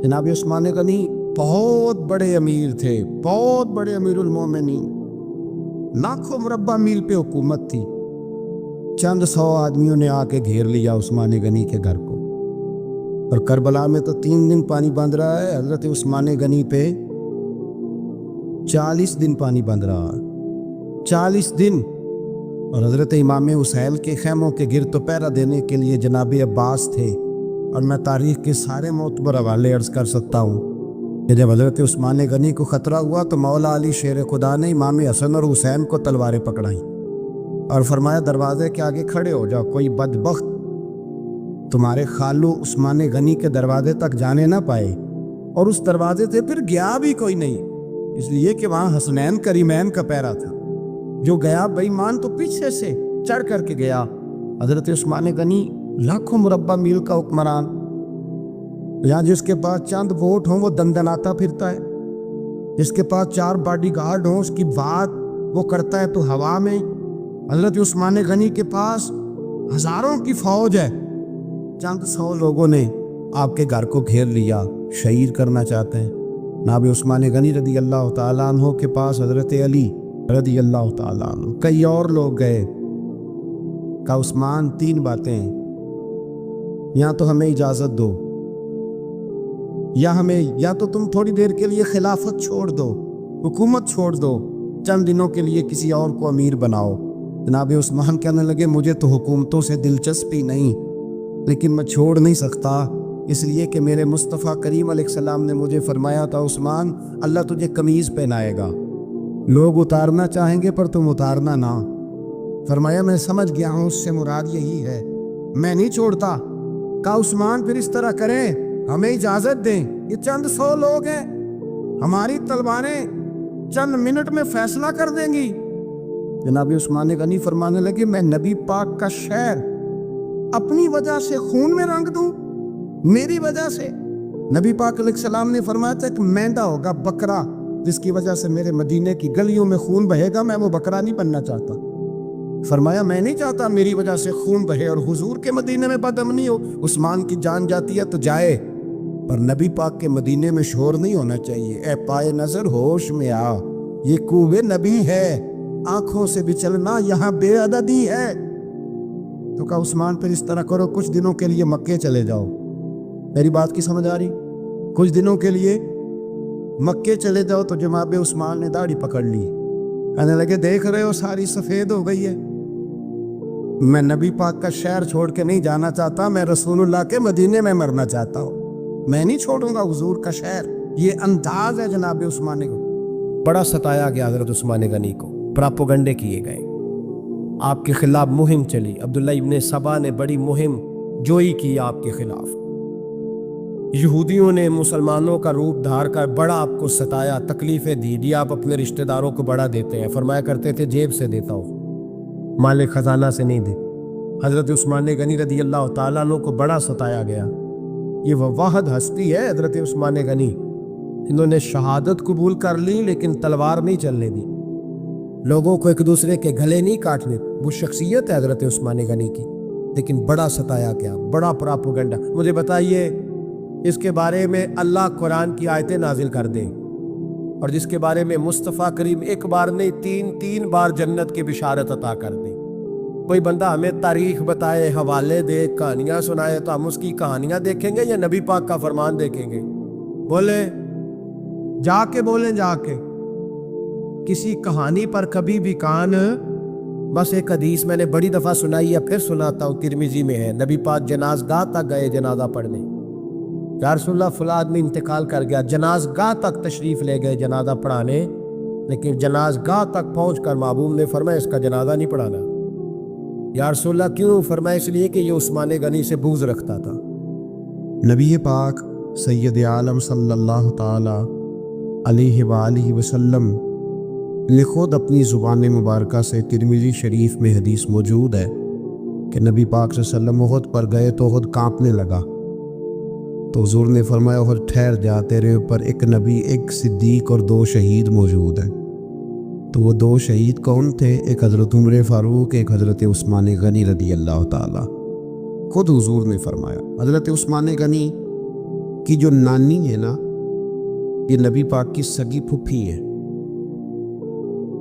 जनाब उस्मान गनी बहुत बड़े अमीर थे, बहुत बड़े अमीरुल मोमिनीन। लाखों मुरब्बा मील पे हुकूमत थी। चंद 100 आदमियों ने आके घेर लिया उस्मान गनी के घर को, और करबला में तो 3 दिन पानी बंद रहा है। हजरत उस्मान गनी पे 40 दिन पानी बंद रहा है, 40 दिन। और हजरत इमाम हुसैन के खैमों के गिर तो पहरा देने के लिए जनाब अब्बास थे। और मैं तारीख़ के सारे मोतबर हवाले अर्ज़ कर सकता हूँ कि जब हजरत उस्मान गनी को ख़तरा हुआ तो मौला अली शेर खुदा ने इमाम हसन और हुसैन को तलवारें पकड़ाई और फरमाया दरवाजे के आगे खड़े हो जाओ, कोई बदबख्त तुम्हारे खालू उस्मान गनी के दरवाजे तक जाने ना पाए। और उस दरवाजे से फिर गया भी कोई नहीं, इसलिए कि वहाँ हसनैन करीमैन का पहरा था। जो गया बेईमान तो पीछे से चढ़ करके गया। हजरत उस्मान गनी लाखों मुरब्बा मील का हुक्मरान, यहाँ जिसके पास चंद वोट हों वो दंदनाता फिरता है, जिसके पास 4 बॉडीगार्ड हों उसकी बात वो करता है तो हवा में। हजरत उस्मान गनी के पास हजारों की फौज है, चंद 100 लोगों ने आपके घर को घेर लिया, शहीद करना चाहते हैं। जनाब उस्मान गनी रदी अल्लाह ताला अन्हो के पास हजरत अली रदी अल्लाह ताला अन्हो, कई और लोग गए। का उस्मान 3 बातें हैं, या तो हमें इजाज़त दो, या तो तुम थोड़ी देर के लिए खिलाफत छोड़ दो, हुकूमत छोड़ दो, चंद दिनों के लिए किसी और को अमीर बनाओ। जनाब उस्मान कहने लगे मुझे तो हुकूमतों से दिलचस्पी नहीं, लेकिन मैं छोड़ नहीं सकता, इसलिए कि मेरे मुस्तफ़ा करीम अलैहिस्सलाम ने मुझे फरमाया था उस्मान अल्लाह तुझे कमीज़ पहनाएगा, लोग उतारना चाहेंगे पर तुम उतारना ना। फरमाया मैं समझ गया हूँ, उससे मुराद यही है, मैं नहीं छोड़ता। का उस्मान फिर इस तरह करें, हमें इजाज़त दें, ये चंद 100 लोग हैं, हमारी तलवारें चंद मिनट में फैसला कर देंगी। जनाब उस्मान गनी फरमाने लगे मैं नबी पाक का शहर अपनी वजह से खून में रंग दूं, मेरी वजह से? नबी पाक अलैहिस्सलाम ने फरमाया था कि मेंढा होगा बकरा जिसकी वजह से मेरे मदीने की गलियों में खून बहेगा, मैं वो बकरा नहीं बनना चाहता। फरमाया मैं नहीं चाहता मेरी वजह से खून बहे और हुजूर के मदीने में बदअमनी हो। उस्मान की जान जाती है तो जाए, पर नबी पाक के मदीने में शोर नहीं होना चाहिए। ए पाए नजर होश में आ, ये कूबे नबी है, आंखों से भी चलना यहाँ बेअददी है। तो कहा उस्मान फिर इस तरह करो, कुछ दिनों के लिए मक्के चले जाओ। मेरी बात की समझ आ रही? कुछ दिनों के लिए मक्के चले जाओ। तो जनाब उस्मान ने दाढ़ी पकड़ ली, कहने लगे देख रहे हो सारी सफ़ेद हो गई है, मैं नबी पाक का शहर छोड़ के नहीं जाना चाहता, मैं रसूलुल्लाह के मदीने में मरना चाहता हूँ, मैं नहीं छोड़ूंगा हुजूर का शहर। ये अंदाज है जनाब उस्मान को। बड़ा सताया गया हजरत उस्मान गनी को, प्रोपेगेंडे किए गए, आपके खिलाफ मुहिम चली। अब्दुल्ला इब्ने सबा ने बड़ी मुहिम जोई की आपके खिलाफ। यहूदियों ने मुसलमानों का रूप धार कर बड़ा आपको सताया, तकलीफें दी। आप अपने रिश्तेदारों को बड़ा देते हैं, फरमाया करते थे जेब से देता हो, माले खजाना से नहीं दे। हजरत उस्मान गनी रदी अल्लाह ताला अन्हु को बड़ा सताया गया। ये वह वाहिद हस्ती है हजरत उस्मान गनी, इन्होंने शहादत कबूल कर ली लेकिन तलवार नहीं चलने दी, लोगों को एक दूसरे के गले नहीं काटने। वो शख्सियत है हजरत उस्मान गनी की, लेकिन बड़ा सताया गया, बड़ा प्रोपेगेंडा। मुझे बताइए इसके बारे में अल्लाह कुरान की आयतें नाजिल कर दे, और जिसके बारे में मुस्तफ़ा करीम एक बार नहीं 3 बार जन्नत की बिशारत अता कर दे। कोई बंदा हमें तारीख बताए, हवाले दे, कहानियाँ सुनाए, तो हम उसकी कहानियाँ देखेंगे या नबी पाक का फरमान देखेंगे? बोले जाके बोलें, जाके किसी कहानी पर कभी भी कान। बस एक हदीस मैंने बड़ी दफ़ा सुनाई है, फिर सुनाता हूँ, तिरमिजी में है। नबी पाक जनाज़गाह तक गए जनाजा पढ़ने, या रसूलुल्लाह फला आदमी इंतकाल कर गया, जनाज़गाह तक तशरीफ़ ले गए जनाजा पढ़ाने, लेकिन जनाज़गाह तक पहुंचकर महबूब ने फरमाया इसका जनाजा नहीं पढ़ाना। या रसूलुल्लाह क्यों? फरमाया इसलिए कि ये उस्मान गनी से बुग़्ज़ रखता था। नबी पाक सैयद आलम सल्लल्लाहु ताला अलैहि वालिहि वसल्लम ने खुद अपनी ज़ुबान मुबारका से तिरमिज़ी शरीफ में हदीस मौजूद है कि नबी पाक सल्लल्लाहु अलैहि वसल्लम उहद पर गए तो उहद कांपने लगा, तो हुजूर ने फरमाया उहद ठहर जा, तेरे ऊपर एक नबी, एक सिद्दीक और 2 शहीद मौजूद हैं। तो वो 2 शहीद कौन थे? एक हज़रत उमर फ़ारूक, एक हज़रत उस्मान गनी रदी अल्लाह ताला। खुद हुजूर ने फरमाया। हज़रत उस्मान गनी کی جو نانی ہے نا، یہ نبی پاک کی سگی پھپھی ہے۔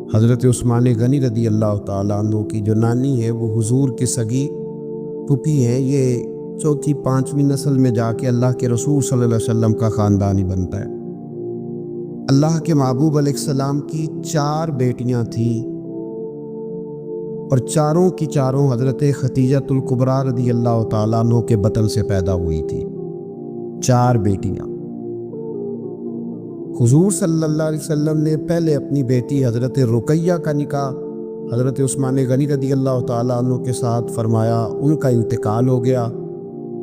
حضرت عثمان غنی رضی اللہ تعالیٰ عنہ کی جو نانی ہے وہ حضور کی سگی پھپھی ہے۔ یہ چوتھی پانچویں نسل میں جا کے اللہ کے رسول صلی اللہ علیہ وسلم کا خاندانی بنتا ہے۔ اللہ کے محبوب علیہ السلام کی 4 بیٹیاں تھیں، اور چاروں کی چاروں حضرت خدیجۃ الکبریٰ رضی اللہ تعالیٰ عنہ کے بطن سے پیدا ہوئی تھی۔ 4 بیٹیاں۔ حضور صلی اللہ علیہ وسلم نے پہلے اپنی بیٹی حضرت رقیہ کا نکاح حضرت عثمان غنی رضی اللہ تعالیٰ عنہ کے ساتھ فرمایا، ان کا انتقال ہو گیا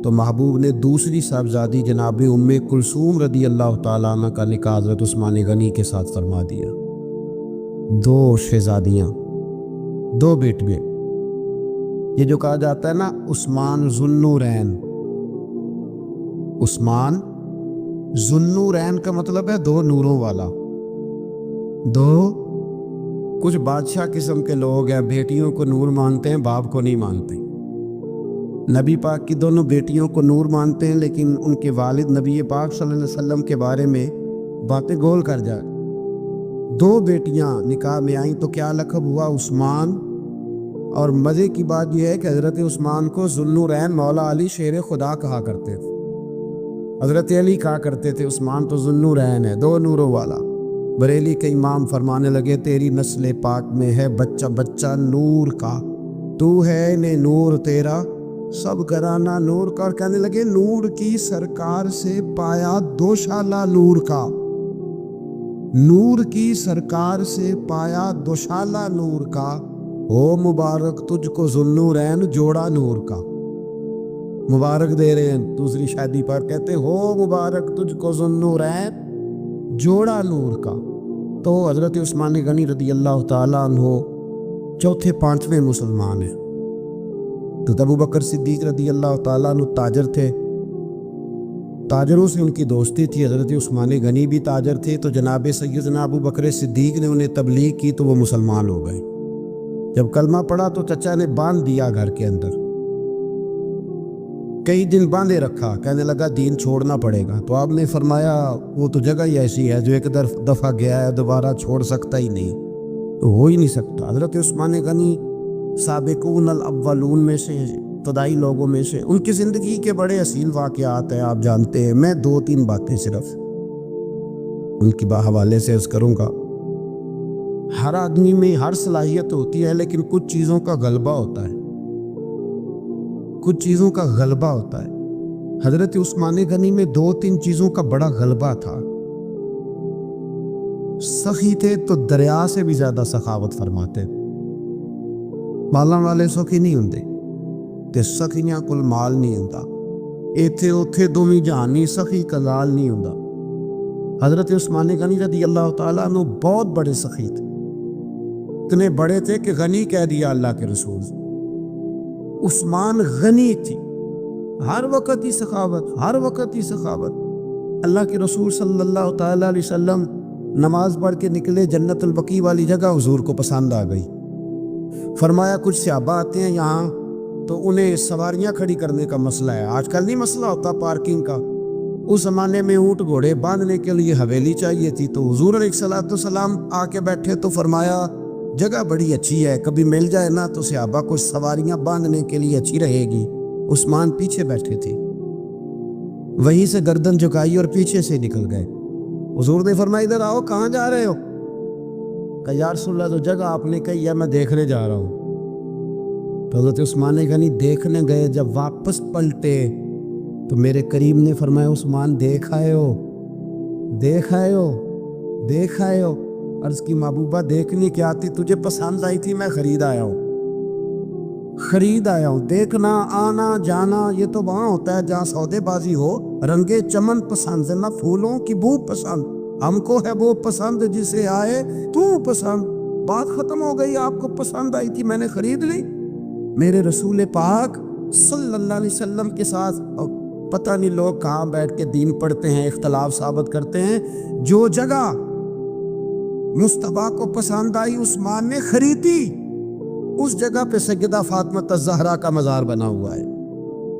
تو محبوب نے دوسری صاحبزادی جناب ام کلثوم رضی اللہ تعالیٰ عنہ کا نکاح حضرت عثمان غنی کے ساتھ فرما دیا۔ 2 شہزادیاں، 2 بیٹے۔ یہ جو کہا جاتا ہے نا عثمان ذو النورین، عثمان ذو النورین کا مطلب ہے 2 نوروں والا۔ 2 کچھ بادشاہ قسم کے لوگ ہیں، بیٹیوں کو نور مانتے ہیں، باپ کو نہیں مانتے۔ نبی پاک کی دونوں بیٹیوں کو نور مانتے ہیں، لیکن ان کے والد نبی پاک صلی اللہ علیہ وسلم کے بارے میں باتیں گول کر جائے۔ 2 بیٹیاں نکاح میں آئیں تو کیا لقب ہوا؟ عثمان۔ اور مزے کی بات یہ ہے کہ حضرت عثمان کو ذو النورین مولا علی شیر خدا کہا کرتے تھے، حضرت علی کہا کرتے تھے عثمان تو ذو النورین ہے، 2 نوروں والا۔ بریلی کے امام فرمانے لگے، تیری نسل پاک میں ہے بچہ بچہ نور کا، تو ہے نے نور تیرا سب گھرانہ نور کا۔ اور کہنے لگے نور کی سرکار سے پایا دوشالہ نور کا، نور کی سرکار سے پایا دوشالہ نور کا، ہو مبارک تجھ کو ذو النورین جوڑا نور کا۔ مبارک دے رہے ہیں دوسری شادی پر، کہتے ہو مبارک تجھ کو ذو النورین جوڑا نور کا۔ تو حضرت عثمان غنی رضی اللہ تعالیٰ عنہ 4 5ویں مسلمان ہیں۔ تو ابو بکر صدیق رضی اللہ تعالیٰ عنہ تاجر تھے، تاجروں سے ان کی دوستی تھی۔ حضرت عثمان غنی بھی تاجر تھے، تو جناب سیدنا ابو بکر صدیق نے انہیں تبلیغ کی تو وہ مسلمان ہو گئے۔ جب کلمہ پڑھا تو چچا نے باندھ دیا گھر کے اندر، کئی دن باندھے رکھا، کہنے لگا دین چھوڑنا پڑے گا۔ تو آپ نے فرمایا وہ تو جگہ ہی ایسی ہے، جو ایک دفعہ گیا ہے دوبارہ چھوڑ سکتا ہی نہیں، تو ہو ہی نہیں سکتا۔ حضرت عثمان غنی سابقون الاولون میں سے، ابتدائی لوگوں میں سے، ان کی زندگی کے بڑے حسین واقعات ہیں، آپ جانتے ہیں۔ میں 2-3 باتیں صرف ان کی حوالے سے عرض کروں گا۔ ہر آدمی میں ہر صلاحیت ہوتی ہے، لیکن کچھ چیزوں کا غلبہ ہوتا ہے، کچھ چیزوں کا غلبہ ہوتا ہے۔ حضرت عثمان غنی میں 2-3 چیزوں کا بڑا غلبہ تھا۔ سخی تھے تو دریا سے بھی زیادہ سخاوت فرماتے، مالاں والے سخی نہیں ہوندے تے سخیاں کل مال نہیں ہوندا، ایتھے اوتھے دومی جہانی سخی کلال نہیں ہوندا۔ حضرت عثمان غنی رضی اللہ تعالیٰ عنہ بہت بڑے سخی تھے، اتنے بڑے تھے کہ غنی کہہ دیا اللہ کے رسول۔ عثمان غنی تھی، ہر وقت ہی سخاوت، ہر وقت ہی سخاوت۔ اللہ کے رسول صلی اللہ تعالیٰ علیہ وسلم نماز پڑھ کے نکلے، جنت البقیع والی جگہ حضور کو پسند آ گئی۔ فرمایا کچھ صحابہ آتے ہیں یہاں تو انہیں سواریاں کھڑی کرنے کا مسئلہ ہے، آج کل نہیں مسئلہ ہوتا پارکنگ کا، اس زمانے میں اونٹ گھوڑے باندھنے کے لیے حویلی چاہیے تھی۔ تو حضور علیہ السلام آ کے بیٹھے تو فرمایا جگہ بڑی اچھی ہے، کبھی مل جائے نا تو صحابہ کو سواریاں باندھنے کے لیے اچھی رہے گی۔ عثمان پیچھے بیٹھے تھے، وہیں سے گردن جھکائی اور پیچھے سے نکل گئے۔ حضور نے فرمایا ادھر آؤ، کہاں جا رہے ہو؟ کہ یا رسول اللہ تو جگہ آپ نے کہی ہے، میں دیکھنے جا رہا ہوں۔ تو حضرت عثمان غنی دیکھنے گئے، جب واپس پلٹے تو میرے کریم نے فرمایا عثمان دیکھ آئے ہو، دیکھ آئے ہو، دیکھ آئے ہو؟ عرض کی محبوبہ دیکھنی کیا تھی، تجھے پسند آئی تھی، میں خرید آیا ہوں، خرید آیا ہوں۔ دیکھنا آنا جانا یہ تو وہاں ہوتا ہے جہاں سودے بازی ہو، رنگے چمن پسند ہے نہ پھولوں کی بو پسند، ہم کو ہے وہ پسند جسے آئے تو پسند۔ بات ختم ہو گئی، آپ کو پسند آئی تھی، میں نے خرید لی۔ میرے رسول پاک صلی اللہ علیہ وسلم کے ساتھ پتہ نہیں لوگ کہاں بیٹھ کے دین پڑھتے ہیں، اختلاف ثابت کرتے ہیں، جو جگہ مصطفیٰ کو پسند آئی عثمان نے خریدی، اس جگہ پہ سیدہ فاطمہ الزہرا کا مزار بنا ہوا ہے،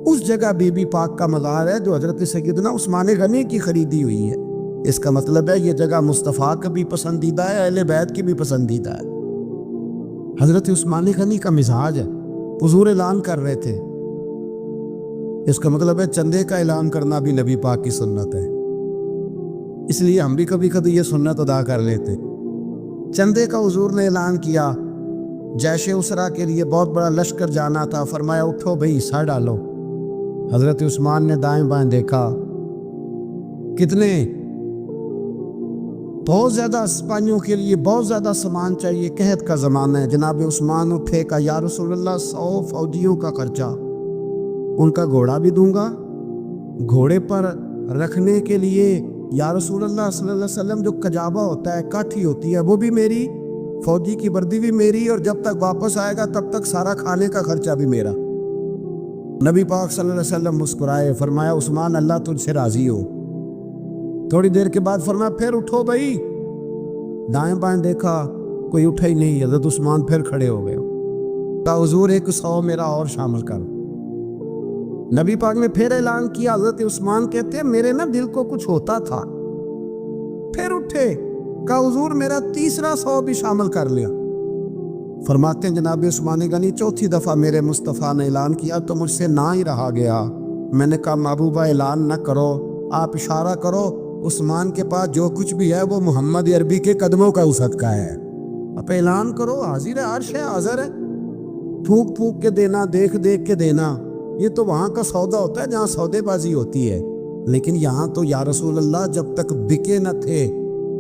उस जगह बीबी पाक का मज़ार है जो हज़रत सैयदना उस्मान गनी की खरीदी हुई है। इसका मतलब है ये जगह मुस्तफ़ा का भी पसंदीदा है, अहले बैत की भी पसंदीदा है। हज़रत उस्मान गनी का मिजाज है, हुजूर ऐलान कर रहे थे, इसका मतलब है चंदे का ऐलान करना भी नबी पाक की सुन्नत है। इसलिए हम भी कभी कभी ये सुन्नत अदा कर लेते। चंदे का हुजूर ने ऐलान किया, जैश उसरा के लिए बहुत बड़ा लश्कर जाना था, फरमाया उठो भाई हिस्सा डालो। हज़रत उस्मान ने दाएं बाएं देखा, कितने बहुत ज़्यादा सिपाहियों के लिए बहुत ज़्यादा सामान चाहिए, कहत का ज़माना है। जनाब उस्मान उठे का या रसूलल्लाह 100 फौजियों का खर्चा, उनका घोड़ा भी दूंगा, घोड़े पर रखने के लिए या रसूलल्लाह सल्लल्लाहु अलैहि वसल्लम जो कजाबा होता है, काठी होती है, वो भी मेरी, फौजी की वर्दी भी मेरी, और जब तक वापस आएगा तब तक सारा खाने का खर्चा भी मेरा। नबी पाक सल्लल्लाहु अलैहि वसल्लम मुस्कुराए, फरमाया उस्मान अल्लाह तुझसे राजी हो। थोड़ी देर के बाद फरमाया फिर उठो भाई। दाएं बाएं देखा, कोई उठा ही नहीं। हज़रत उस्मान फिर खड़े हो गए, कहा हुजूर 100 मेरा और शामिल कर। नबी पाक ने फिर ऐलान किया। हज़रत उस्मान कहते हैं मेरे ना दिल को कुछ होता था, फिर उठे, कहा हुजूर मेरा तीसरा 100 भी शामिल कर लिया। फरमाते हैं जनाब उस्मान गनी चौथी दफ़ा मेरे मुस्तफ़ा ने ऐलान किया तो मुझसे ना ही रहा गया। मैंने कहा महबूबा ऐलान ना करो, आप इशारा करो, उस्मान के पास जो कुछ भी है वो मोहम्मद अरबी के कदमों का सदका है, आप ऐलान करो, हाजिर है, अर्श है, हाजिर है। फूक फूक के देना, देख देख के देना, ये तो वहाँ का सौदा होता है जहाँ सौदेबाजी होती है। लेकिन यहाँ तो या रसूल अल्लाह जब तक बिके न थे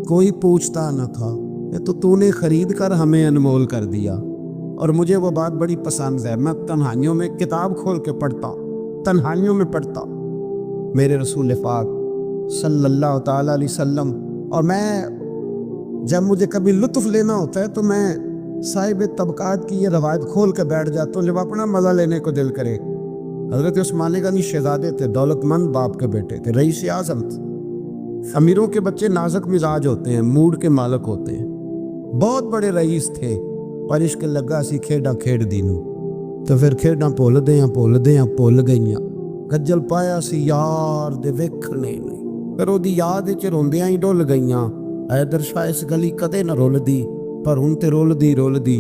कोई पूछता न था, ये तो तूने खरीद कर हमें अनमोल कर दिया। और मुझे वो बात बड़ी पसंद है, मैं तन्हाइयों में किताब खोल के पढ़ता, तन्हाइयों में पढ़ता मेरे रसूल पाक सल्लल्लाहु ताला अलैहि वसल्लम। और मैं जब मुझे कभी लुत्फ़ लेना होता है तो मैं साहिब तबकात की ये रवायत खोल के बैठ जाता हूँ जब अपना मज़ा लेने को दिल करे। हज़रत उस्मान गनी शहजादे थे, दौलतमंद बाप के बेटे थे, रईस आज़म थे। अमीरों के बच्चे नाजुक मिजाज होते हैं, मूड के मालक होते हैं। बहुत बड़े रईस थे, पर इश्क लगा सी खेड़ा खेड़ दीनू, तो फिर खेड़ा भुल गईयां। गज्जल पाया सी यार दे वेखने नहीं, फिर ओदी याद च रोंदियां ही डुल गईयां। ऐ दर्शा इस गली कदे न रुलदी, पर हुण ते रुलदी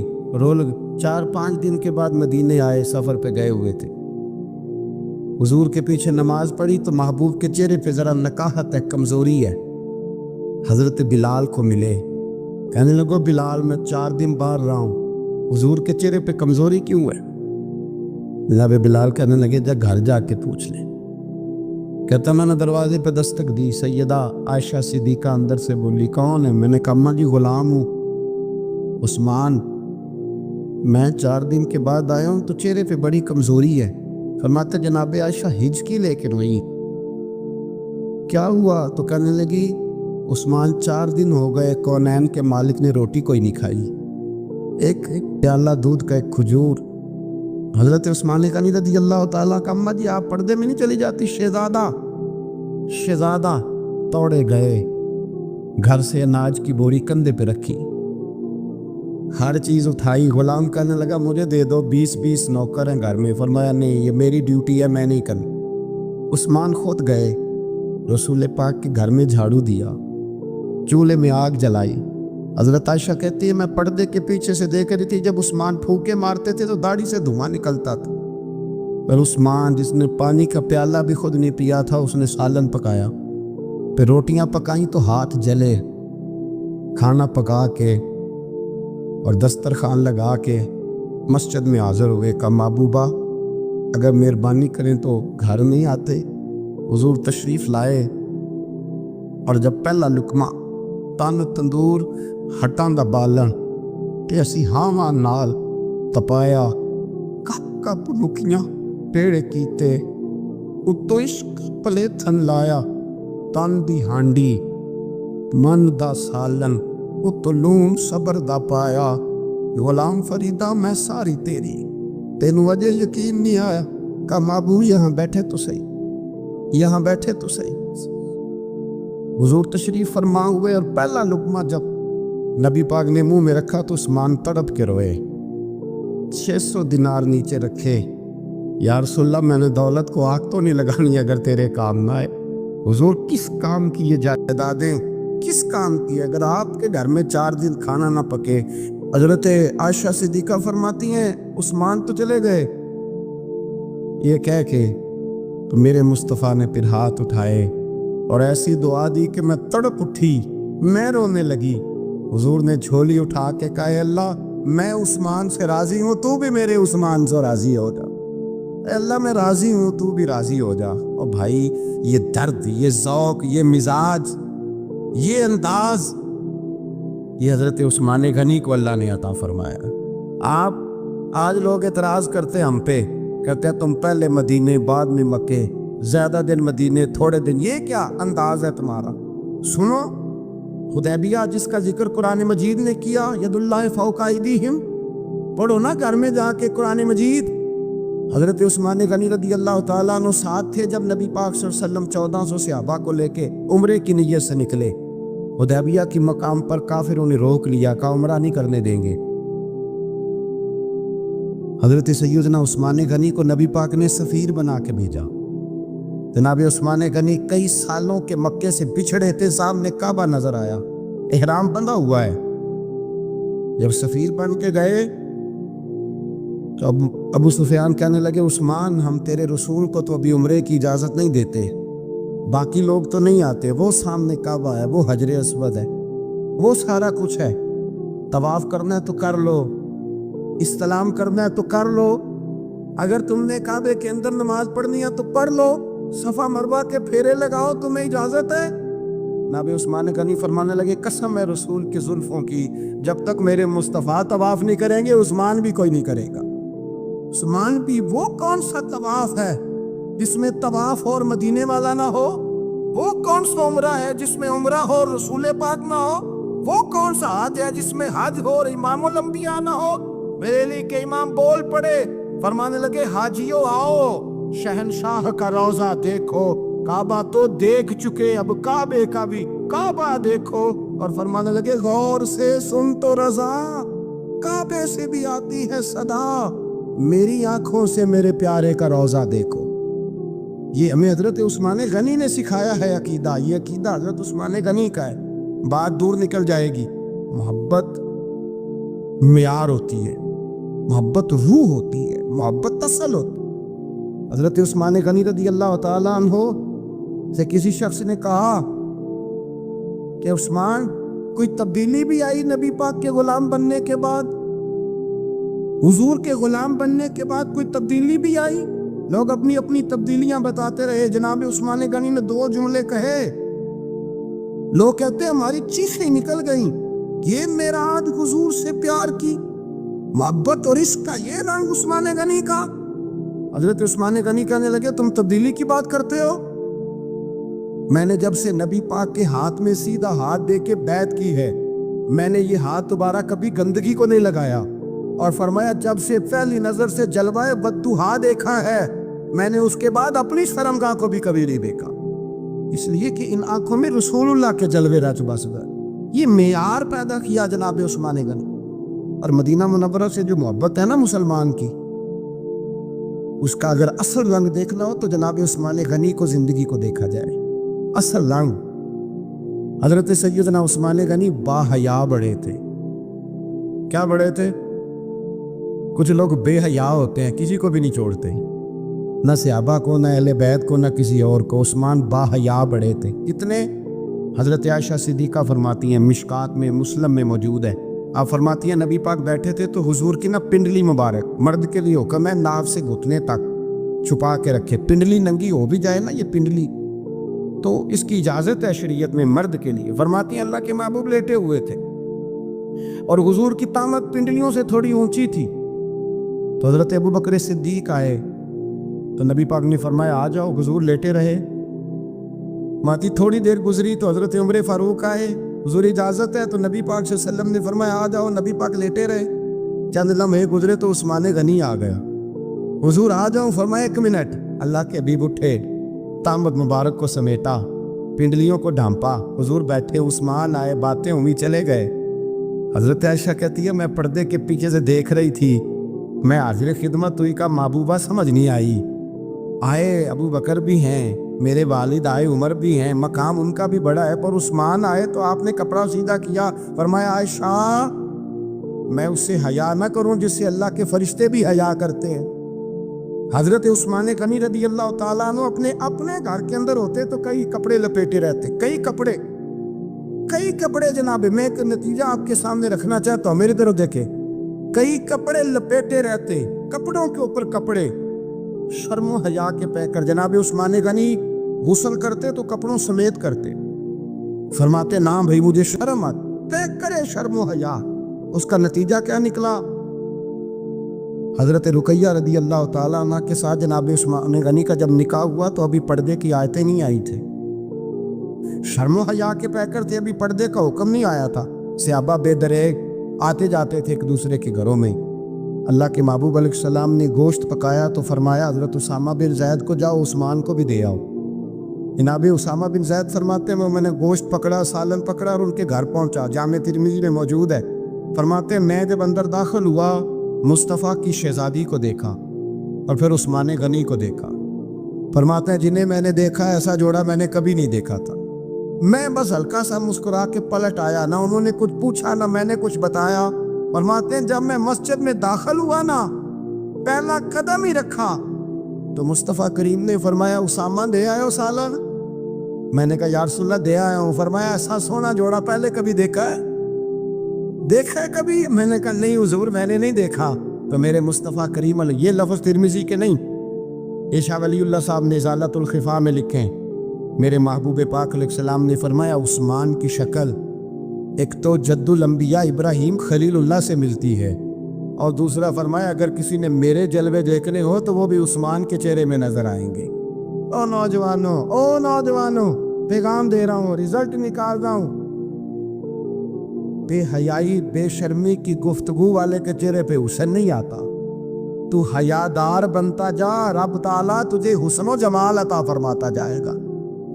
4-5 दिन के बाद मदीने आए, सफ़र पे गए हुए थे। हुजूर के पीछे नमाज पढ़ी तो महबूब के चेहरे पे ज़रा नकाहत है, कमज़ोरी है। हज़रत बिलाल को मिले, कहने लगो बिलाल मैं 4 दिन बाहर रहा हूँ, हुजूर के चेहरे पे कमज़ोरी क्यों है? जनाब बिलाल कहने लगे जा घर जाके पूछ ले। कहता मैंने दरवाजे पे दस्तक दी, सैयदा आयशा सिद्दीक़ा अंदर से बोली कौन है? मैंने कहा अम्मा जी गुलाम हूँ उस्मान, मैं 4 दिन के बाद आया हूँ तो चेहरे पे बड़ी कमज़ोरी है। फरमाते जनाब आयशा हिचकी लेके रोई, क्या हुआ? तो कहने लगी उस्मान 4 दिन हो गए कौनैन के मालिक ने रोटी कोई नहीं खाई, एक प्याला दूध का, एक खजूर। हज़रत उस्मान गनी रज़ियल्लाहु ताला का, अम्मा जी आप पर्दे में नहीं चली जाती? शहजादा तोड़े गए, घर से अनाज की बोरी कंधे पे रखी, हर चीज़ उठाई। गुलाम कहने लगा मुझे दे दो, 20 नौकर हैं घर में। फरमाया नहीं ये मेरी ड्यूटी है, मैं नहीं करनी। उस्मान खुद गए, रसूल पाक के घर में झाड़ू दिया, चूल्हे में आग जलाई। हज़रत आयशा कहती है मैं पर्दे के पीछे से देख रही थी, जब उस्मान फूके मारते थे तो दाढ़ी से धुआं निकलता था। पर उस्मान जिसने पानी का प्याला भी खुद नहीं पिया था, उसने सालन पकाया, फिर रोटियां पकाई तो हाथ जले। खाना पका के और दस्तरखान लगा के मस्जिद में हाज़िर हुए। कहा महबूबा अगर मेहरबानी करें तो घर नहीं आते? हुजूर तशरीफ़ लाए और जब पहला लुकमा तन तंदूर हटां दा बालन ते असी हावां नाल तपाया, कप लुकियां पेड़े कीते, उत्तों इश्क भलेथन लाया, तन दी हांडी मन दा सालन, उत्तों लून सबर दा पाया। गुलाम फरीदा मैं सारी तेरी, तेनू अजे यकीन नहीं आया? का महबूब यहाँ बैठे तो सही, यहाँ बैठे तो सही। हुजूर तशरीफ फरमा हुए और पहला लुकमा जब नबी पाक ने मुंह में रखा तो उस्मान तड़प के रोए। 600 दिनार नीचे रखे, یا رسول اللہ میں نے دولت کو آگ تو نہیں لگانی اگر تیرے کام نہ آئے۔ حضور کس کام کی یہ جائیدادیں، کس کام کی؟ اگر آپ کے گھر میں 4 دن کھانا نہ پکے، حضرت عائشہ صدیقہ فرماتی ہیں عثمان تو چلے گئے، یہ کہہ کے تو میرے مصطفیٰ نے پھر ہاتھ اٹھائے اور ایسی دعا دی کہ میں تڑپ اٹھی، میں رونے لگی۔ حضور نے جھولی اٹھا کے کہا اے اللہ میں عثمان سے راضی ہوں، تو بھی میرے عثمان سے راضی ہو جا۔ اے اللہ میں راضی ہوں، تو بھی راضی ہو جا۔ اور بھائی یہ درد، یہ ذوق، یہ مزاج، یہ انداز، یہ حضرت عثمان غنی کو اللہ نے عطا فرمایا۔ آپ آج لوگ اعتراض کرتے ہم پہ، کہتے ہیں تم پہلے مدینے بعد میں مکے، زیادہ دن مدینے تھوڑے دن، یہ کیا انداز ہے تمہارا؟ سنو حدیبیہ جس کا ذکر قرآن مجید نے کیا، ید اللہ فوق ایدیہم، پڑھو نا گھر میں جا کے قرآن مجید۔ حضرت عثمان غنی رضی اللہ تعالیٰ عنہ ساتھ تھے جب نبی پاک صلی اللہ علیہ وسلم 1400 صحابہ کو لے کے عمرے کی نیت سے نکلے۔ حدیبیہ کی مقام پر کافروں نے روک لیا، کہا عمرہ نہیں کرنے دیں گے۔ حضرت سیدنا عثمان غنی کو نبی پاک نے سفیر بنا کے بھیجا۔ جناب عثمان غنی کئی سالوں کے مکے سے بچھڑے تھے، سامنے کعبہ نظر آیا، احرام بندھا ہوا ہے۔ جب سفیر بن کے گئے تو ابو سفیان کہنے لگے عثمان ہم تیرے رسول کو تو ابھی عمرے کی اجازت نہیں دیتے، باقی لوگ تو نہیں آتے، وہ سامنے کعبہ ہے، وہ حجر اسود ہے، وہ سارا کچھ ہے، طواف کرنا ہے تو کر لو، استلام کرنا ہے تو کر لو، اگر تم نے کعبے کے اندر نماز پڑھنی ہے تو پڑھ لو، صفا مروہ کے پھیرے لگاؤ، تمہیں اجازت ہے۔ نبی عثمان غنی فرمانے لگے قسم ہے رسول کی زلفوں کی، جب تک میرے مصطفیٰ طواف نہیں کریں گے عثمان بھی کوئی نہیں کرے گا۔ عثمان بھی وہ کون سا طواف ہے جس میں طواف اور مدینے والا نہ ہو؟ وہ کون سا عمرہ ہے جس میں عمرہ ہو اور رسول پاک نہ ہو؟ وہ کون سا حج ہے جس میں حج ہو اور امام الانبیاء نہ ہو؟ میرے لیے کہ امام بول پڑے، فرمانے لگے حاجیو آؤ، شہنشاہ کا روضہ دیکھو، کعبہ تو دیکھ چکے، اب کعبے کا بھی کعبہ دیکھو، اور فرمانے لگے غور سے سن تو رضا، کعبے سے بھی آتی ہے صدا، میری آنکھوں سے میرے پیارے کا روضہ دیکھو۔ یہ ہمیں حضرت عثمان غنی نے سکھایا ہے عقیدہ، یہ عقیدہ حضرت عثمان غنی کا ہے۔ بات دور نکل جائے گی، محبت معیار ہوتی ہے، محبت روح ہوتی ہے، محبت تسل ہوتی ہے۔ حضرت عثمان غنی رضی اللہ تعالیٰ عنہ سے کسی شخص نے کہا کہ عثمان کوئی تبدیلی بھی آئی نبی پاک کے غلام بننے کے بعد؟ حضور کے غلام بننے کے بعد کوئی تبدیلی بھی آئی؟ لوگ اپنی اپنی تبدیلیاں بتاتے رہے۔ جناب عثمان غنی نے 2 جملے کہے، لوگ کہتے ہیں ہماری چیخیں نکل گئیں، یہ معراج حضور سے پیار کی محبت اور عشق کا یہ رنگ عثمان غنی کا۔ حضرت عثمان غنی کہنے لگے تم تبدیلی کی بات کرتے ہو؟ میں نے جب سے نبی پاک کے ہاتھ میں سیدھا ہاتھ دے کے بیعت کی ہے، میں نے یہ ہاتھ دوبارہ کبھی گندگی کو نہیں لگایا، اور فرمایا جب سے پہلی نظر سے جلوہ بدوہا دیکھا ہے، میں نے اس کے بعد اپنی شرمگاہ کو بھی کبھی نہیں دیکھا، اس لیے کہ ان آنکھوں میں رسول اللہ کے جلوے رچ بس گئے۔ یہ معیار پیدا کیا جناب عثمان غنی۔ اور مدینہ منورہ سے جو محبت ہے نا مسلمان کی، اس کا اگر اصل رنگ دیکھنا ہو تو جناب عثمان غنی کو زندگی کو دیکھا جائے۔ اصل رنگ حضرت سیدنا عثمان غنی با حیا بڑے تھے۔ کیا بڑے تھے؟ کچھ لوگ بے حیا ہوتے ہیں، کسی کو بھی نہیں چھوڑتے، نہ صحابہ کو، نہ اہل بیت کو، نہ کسی اور کو۔ عثمان با حیا بڑے تھے۔ کتنے؟ حضرت عائشہ صدیقہ فرماتی ہیں، مشکات میں مسلم میں موجود ہے، آپ فرماتی ہیں نبی پاک بیٹھے تھے تو حضور کی نا پنڈلی مبارک، مرد کے لیے حکم ہے ناف سے گھٹنے تک چھپا کے رکھے، پنڈلی ننگی ہو بھی جائے نا یہ پنڈلی تو اس کی اجازت ہے شریعت میں مرد کے لیے۔ فرماتی ہیں اللہ کے محبوب لیٹے ہوئے تھے اور حضور کی قامت پنڈلیوں سے تھوڑی اونچی تھی، تو حضرت ابو بکر صدیق آئے تو نبی پاک نے فرمایا آ جاؤ، حضور لیٹے رہے۔ ماتی تھوڑی دیر گزری تو حضرت عمر فاروق آئے، حضور اجازت ہے، تو نبی پاک صلی اللہ علیہ وسلم نے فرمایا آ جاؤ، نبی پاک لیٹے رہے۔ چند لمحے گزرے تو عثمان غنی آ گیا، حضور آ جاؤ، فرمایا 1 منٹ۔ اللہ کے حبیب اٹھے، تامت مبارک کو سمیٹا، پنڈلیوں کو ڈھانپا، حضور بیٹھے، عثمان آئے، باتیں ہوئی، چلے گئے۔ حضرت عائشہ کہتی ہے میں پردے کے پیچھے سے دیکھ رہی تھی मैं हाजिर खिदमत हुई का महबूबा समझ नहीं आई। आए अबू बकर भी हैं, मेरे वालिद आए, उमर भी हैं, मकाम उनका भी बड़ा है, पर उस्मान आए तो आपने कपड़ा सीधा किया। फरमाया आयशा मैं उससे हया ना करूं जिससे अल्लाह के फरिश्ते भी हया करते हैं। हजरत उस्मान गनी रदी अल्लाह ताला अन्हु अपने अपने घर के अंदर होते तो कई कपड़े लपेटे रहते, कई कपड़े जनाब। मैं एक नतीजा आपके सामने रखना चाहता हूं, मेरी तरफ देखे, कई कपड़े लपेटे रहते, कपड़ों के ऊपर कपड़े, शर्म हया के पैकर। जनाब उस्मान गनी गुस्ल करते तो कपड़ों समेत करते, फरमाते ना भाई मुझे शर्म आती, पैक करे शर्म हया। उसका नतीजा क्या निकला? हजरत रुकैया रदी अल्लाह ताला अन्हा के साथ जनाब उस्मान गनी का जब निकाह हुआ तो अभी पर्दे की आयतें नहीं आई थे, शर्म हया के पैकर थे, अभी पर्दे का हुक्म नहीं आया था। सहाबा बेदरेग आते जाते थे एक दूसरे के घरों में। अल्लाह के महबूब अलैहिस्सलाम ने गोश्त पकाया तो फरमाया हजरत उसामा बिन जैद को जाओ उस्मान को भी दे आओ। जनाब उसामा बिन जैद फरमाते हैं मैंने गोश्त पकड़ा, सालन पकड़ा और उनके घर पहुंचा, जामे तिरमिज़ी में मौजूद है। फरमाते मैं जब अंदर दाखिल हुआ मुस्तफ़ा की शहजादी को देखा और फिर उस्मान गनी को देखा। फरमाते हैं जिन्हें मैंने देखा ऐसा जोड़ा मैंने कभी नहीं देखा था। मैं बस हल्का सा मुस्कुरा के पलट आया, ना उन्होंने कुछ पूछा ना मैंने कुछ बताया। फरमाते हैं जब मैं मस्जिद में दाखिल हुआ ना, पहला कदम ही रखा तो मुस्तफ़ा करीम ने फरमाया उसामा दे आयो सालन। मैंने कहा या रसूलल्लाह दे आया हूँ। फरमाया ऐसा सोना जोड़ा पहले कभी देखा है? देखा है कभी? मैंने कहा नहीं हुजूर मैंने नहीं देखा। तो मेरे मुस्तफ़ा करीम ये लफ्ज़ तिरमिज़ी के नहीं, ये शाह वलीउल्लाह साहब ने इज़ालतुल खिफ़ा में लिखे हैं। मेरे महबूब पाक अलैहिस्सलाम ने फरमाया उस्मान की शक्ल एक तो जद्दुल अंबिया इब्राहीम खलीलुल्लाह से मिलती है, और दूसरा फरमाया अगर किसी ने मेरे जलवे देखने हो तो वो भी उस्मान के चेहरे में नजर आएंगे। ओ नौजवानों पैगाम दे रहा हूँ, रिजल्ट निकाल रहा हूँ। बेहयाई बेशर्मी की गुफ्तगू वाले के चेहरे पे हुस्न नहीं आता, तू हयादार बनता जा, रब ताला तुझे हुस्न व जमाल अता फरमाता जाएगा।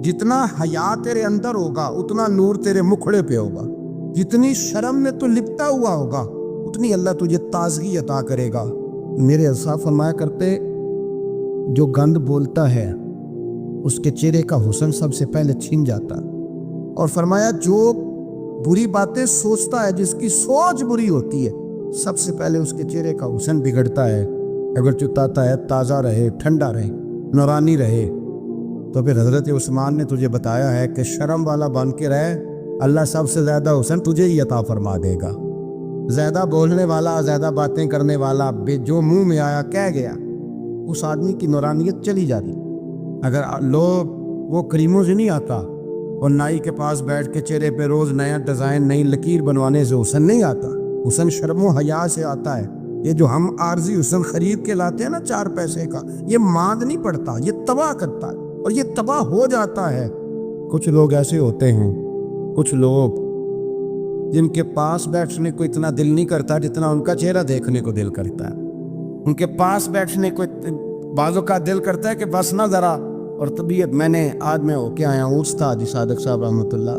जितना हया तेरे अंदर होगा उतना नूर तेरे मुखड़े पे होगा, जितनी शर्म में तू लिपटा हुआ होगा उतनी अल्लाह तुझे ताजगी अता करेगा। मेरे अल्लाह फरमाया करते जो गंद बोलता है उसके चेहरे का हुस्न सबसे पहले छीन जाता, और फरमाया जो बुरी बातें सोचता है जिसकी सोच बुरी होती है सबसे पहले उसके चेहरे का हुस्न बिगड़ता है। अगर चुताता है ताज़ा रहे, ठंडा रहे, नूरानी रहे, तो फिर हज़रत उस्मान ने तुझे बताया है कि शर्म वाला बन के रहे, अल्लाह सबसे ज़्यादा हुस्न तुझे ही अता फरमा देगा। ज़्यादा बोलने वाला, ज़्यादा बातें करने वाला, जो मुंह में आया कह गया, उस आदमी की नूरानियत चली जाती। अगर लोग वो करीमों से नहीं आता, और नाई के पास बैठ के चेहरे पे रोज़ नया डिज़ाइन नई लकीर बनवाने से हुस्न नहीं आता, हुस्न शर्म व हया से आता है। ये जो हम आर्जी हुस्न खरीद के लाते हैं ना 4 पैसे का, ये मांद नहीं पड़ता, ये तबाह करता है और ये तबाह हो जाता है। कुछ लोग ऐसे होते हैं, कुछ लोग जिनके पास बैठने को इतना दिल नहीं करता जितना उनका चेहरा देखने को दिल करता है। उनके पास बैठने को बाजों का दिल करता है कि बस ना ज़रा, और तबीयत मैंने आज मैं होके आया हूँ उस्ताद जी सादक साहब रहमतुल्लाह,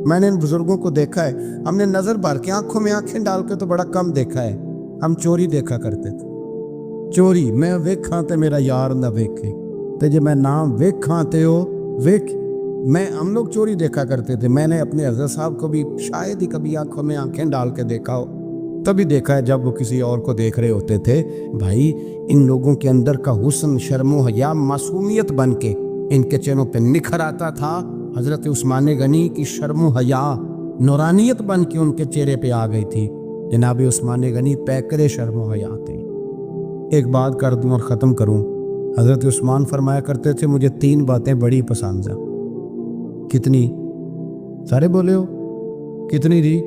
मैंने इन बुजुर्गों को देखा है, हमने नज़र भर के आंखों में आंखें डाल के तो बड़ा कम देखा है। हम चोरी देखा करते थे, चोरी मैं वेखा ते मेरा यार ना वेखे, ते जे मैं नाम वेखा ते हो वेख, मैं हम लोग चोरी देखा करते थे। मैंने अपने हज़रत साहब को भी शायद ही कभी आंखों में आंखें डाल के देखा हो, तभी देखा है जब वो किसी और को देख रहे होते थे। भाई इन लोगों के अंदर का हुस्न शर्म हया मासूमियत बन के इनके चेहरों पे निखर आता था। हज़रत उस्मान गनी की शर्म हया नूरानियत बन के उनके चेहरे पे आ गई थी। जनाब उस्मान गनी पैकरे शर्म हया थे। एक बात कर दूं और ख़त्म करूं, हज़रत उस्मान फरमाया करते थे मुझे 3 बातें बड़ी पसंद हैं। कितनी? सारे बोले हो कितनी दी?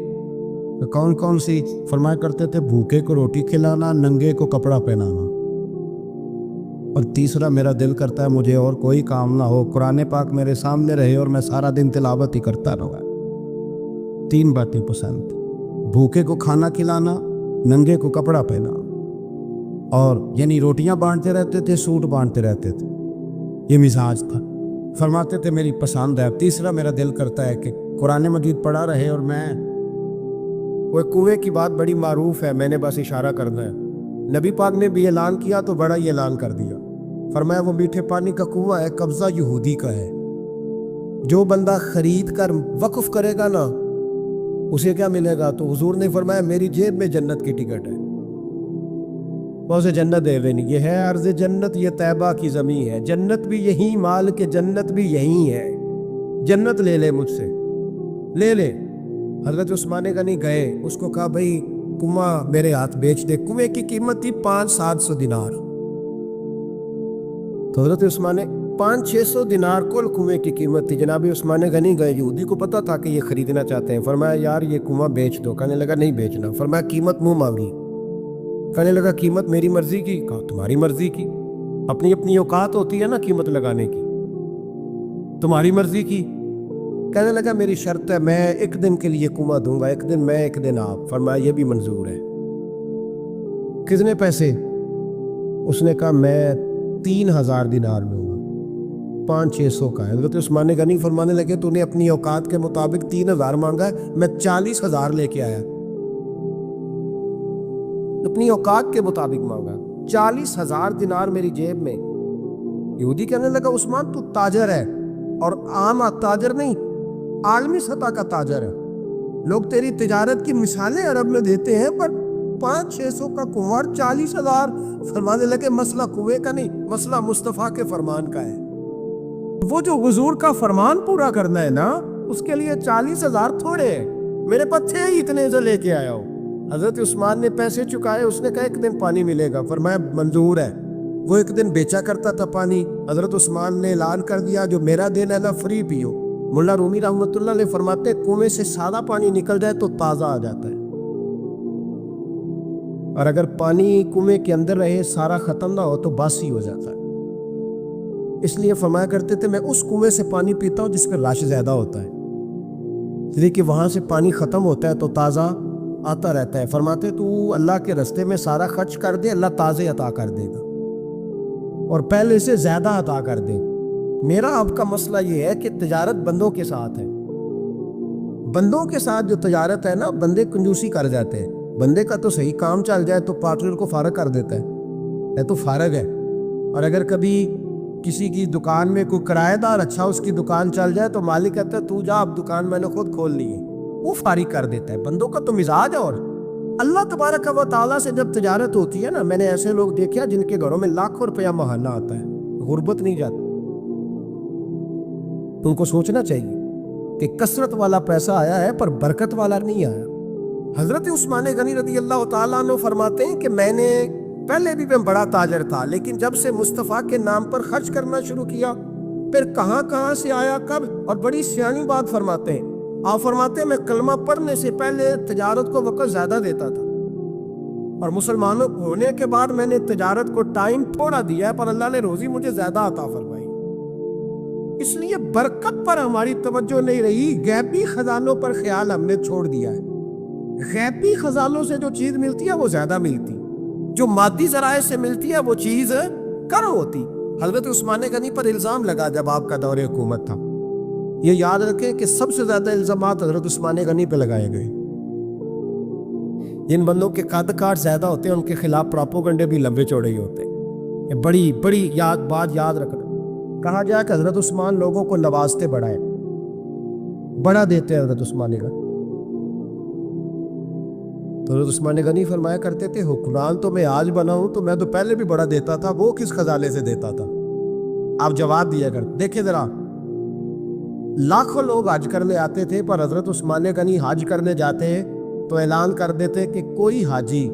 तो कौन कौन सी? फरमाया करते थे भूखे को रोटी खिलाना, नंगे को कपड़ा पहनाना, और तीसरा मेरा दिल करता है मुझे और कोई काम ना हो, कुरान पाक मेरे सामने रहे और मैं सारा दिन तिलावत ही करता रहूँ। 3 बातें पसंद, भूखे को खाना खिलाना, नंगे को कपड़ा पहना, और यानी रोटियां बांटते रहते थे, सूट बांटते रहते थे, ये मिजाज था। फरमाते थे मेरी पसंद है। तीसरा मेरा दिल करता है कि कुरान मजीद पढ़ा रहे और मैं, वो कुएं की बात बड़ी मारूफ है, मैंने बस इशारा करना है, نبی پاک نے بھی اعلان کیا تو بڑا ہی اعلان کر دیا، فرمایا وہ میٹھے پانی کا کنواں ہے، قبضہ یہودی کا ہے، جو بندہ خرید کر وقف کرے گا نا اسے کیا ملے گا؟ تو حضور نے فرمایا میری جیب میں جنت کی ٹکٹ ہے، وہ اسے جنت دے دینی۔ یہ ہے عرض جنت، یہ طیبہ کی زمین ہے، جنت بھی یہی مال کے جنت بھی یہی ہے، جنت لے لے مجھ سے، لے لے۔ حضرت عثمان غنی گئے، اس کو کہا بھائی کنواں میرے ہاتھ بیچ دے۔ کنویں کی قیمت تھی 500-700 دینار، تو حضرت عثمان 500-600 دینار کل کنویں کی قیمت تھی۔ جناب عثمان غنی گئے، یہودی کو پتا تھا کہ یہ خریدنا چاہتے ہیں، فرمایا یار یہ کنواں بیچ دو۔ کہنے لگا نہیں بیچنا۔ فرمایا قیمت منہ مانگی، کہنے لگا قیمت میری مرضی کی، کہا تمہاری مرضی کی، اپنی اپنی اوقات ہوتی ہے نا قیمت لگانے کی، تمہاری مرضی کی۔ کہنے لگا میری شرط ہے میں ایک دن کے لیے کنواں دوں گا، ایک دن میں ایک دن آپ۔ فرمایا یہ بھی منظور ہے۔ کتنے پیسے؟ اس نے کہا میں 3000 دینار لوں گا، 500-600 کا ہے۔ حضرت عثمان غنی فرمانے لگے تو نے اپنی اوقات کے مطابق 3000 مانگا ہے، میں 40,000 لے کے آیا، اپنی اوقات کے مطابق مانگا، 40,000 دینار میری جیب میں۔ یہودی کہنے لگا عثمان تو تاجر ہے، اور عام تاجر نہیں، عالمی سطح کا تاجر ہے، لوگ تیری تجارت کی مثالیں عرب میں دیتے ہیں، پر 500-600 کا کنواں 40,000۔ فرمانے لگے مسئلہ کنویں کا نہیں، مسئلہ مصطفیٰ کے فرمان کا ہے، وہ جو حضور کا فرمان پورا کرنا ہے نا اس کے لیے 40,000 تھوڑے ہیں، میرے پاس تھے ہی اتنے سے لے کے آیا ہوں۔ حضرت عثمان نے پیسے چکائے، اس نے کہا ایک دن پانی ملے گا، فرمایا منظور ہے۔ وہ ایک دن بیچا کرتا تھا پانی، حضرت عثمان نے اعلان کر دیا جو میرا دن ہے نا فری پیو۔ ملا رومی رحمۃ اللہ علیہ فرماتے ہیں کنویں سے سادہ پانی نکل جائے تو تازہ آ جاتا ہے، اور اگر پانی کنویں کے اندر رہے سارا ختم نہ ہو تو باسی ہو جاتا ہے۔ اس لیے فرمایا کرتے تھے میں اس کنویں سے پانی پیتا ہوں جس پہ رش زیادہ ہوتا ہے، اس لیے کہ وہاں سے پانی ختم ہوتا ہے تو تازہ آتا رہتا ہے۔ فرماتے تو اللہ کے رستے میں سارا خرچ کر دے، اللہ تازے عطا کر دے گا اور پہلے سے زیادہ عطا کر دے۔ میرا آپ کا مسئلہ یہ ہے کہ تجارت بندوں کے ساتھ ہے، بندوں کے ساتھ جو تجارت ہے نا بندے کنجوسی کر جاتے ہیں، بندے کا تو صحیح کام چل جائے تو پارٹنر کو فارغ کر دیتا ہے، تو فارغ ہے، اور اگر کبھی کسی کی دکان میں کوئی کرایہ دار اچھا اس کی دکان چل جائے تو مالک کہتا ہے تو جا اب دکان میں نے خود کھول لی ہے، وہ فارغ کر دیتا ہے۔ بندوں کا تو مزاج ہے، اور اللہ تبارک و تعالیٰ سے جب تجارت ہوتی ہے نا، میں نے ایسے لوگ دیکھے جن کے گھروں میں لاکھوں روپیہ مہانہ آتا ہے، غربت نہیں جاتی۔ تم کو سوچنا چاہیے کہ کثرت والا پیسہ آیا ہے پر برکت والا نہیں آیا۔ حضرت عثمان غنی رضی اللہ تعالیٰ عنہ فرماتے ہیں کہ میں نے پہلے بھی میں بڑا تاجر تھا، لیکن جب سے مصطفیٰ کے نام پر خرچ کرنا شروع کیا پھر کہاں کہاں سے آیا کب، اور بڑی سیانی بات فرماتے ہیں۔ آپ فرماتے ہیں میں کلمہ پڑھنے سے پہلے تجارت کو وقت زیادہ دیتا تھا، اور مسلمانوں ہونے کے بعد میں نے تجارت کو ٹائم تھوڑا دیا ہے، پر اللہ نے روزی مجھے زیادہ عطا فرمائی۔ اس لیے برکت پر ہماری توجہ نہیں رہی، غیبی خزانوں پر خیال ہم نے چھوڑ دیا ہے۔ غیبی خزانوں سے جو چیز ملتی ہے وہ زیادہ ملتی، جو مادی ذرائع سے ملتی ہے وہ چیز کم ہوتی۔ حضرت عثمان غنی پر الزام لگا جب آپ کا دور حکومت تھا، یہ یاد رکھیں کہ سب سے زیادہ الزامات حضرت عثمان غنی پہ لگائے گئے۔ جن بندوں کے قد کاٹ زیادہ ہوتے ہیں ان کے خلاف پراپوگنڈے بھی لمبے چوڑے ہی ہوتے ہیں۔ یہ بڑی بات یاد رکھنا۔ کہا جائے کہ حضرت عثمان لوگوں کو نوازتے بڑھائے، بڑا دیتے ہیں حضرت عثمان غنی۔ تو حضرت عثمان غنی فرمایا کرتے تھے حکمران تو میں آج بنا ہوں تو میں تو پہلے بھی بڑا دیتا تھا، وہ کس خزانے سے دیتا تھا؟ آپ جواب دیا کرتے۔ دیکھیں ذرا، لاکھوں لوگ حج کرنے آتے تھے، پر حضرت عثمان غنی حج کرنے جاتے تو اعلان کر دیتے کہ کوئی حاجی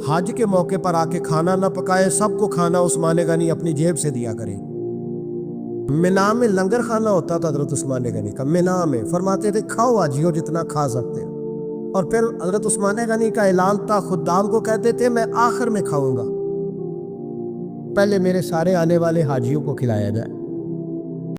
حج کے موقع پر آ کے کھانا نہ پکائے، سب کو کھانا عثمان غنی اپنی جیب سے دیا کرے۔ مینا میں لنگر خانہ ہوتا تھا حضرت عثمان غنی کا، مینا میں فرماتے تھے کھاؤ حاجیوں جتنا کھا سکتے ہیں، اور پھر حضرت عثمان غنی کا اعلان تھا خدام کو کہتے تھے میں آخر میں کھاؤں گا، پہلے میرے سارے آنے والے حاجیوں کو کھلایا جائے۔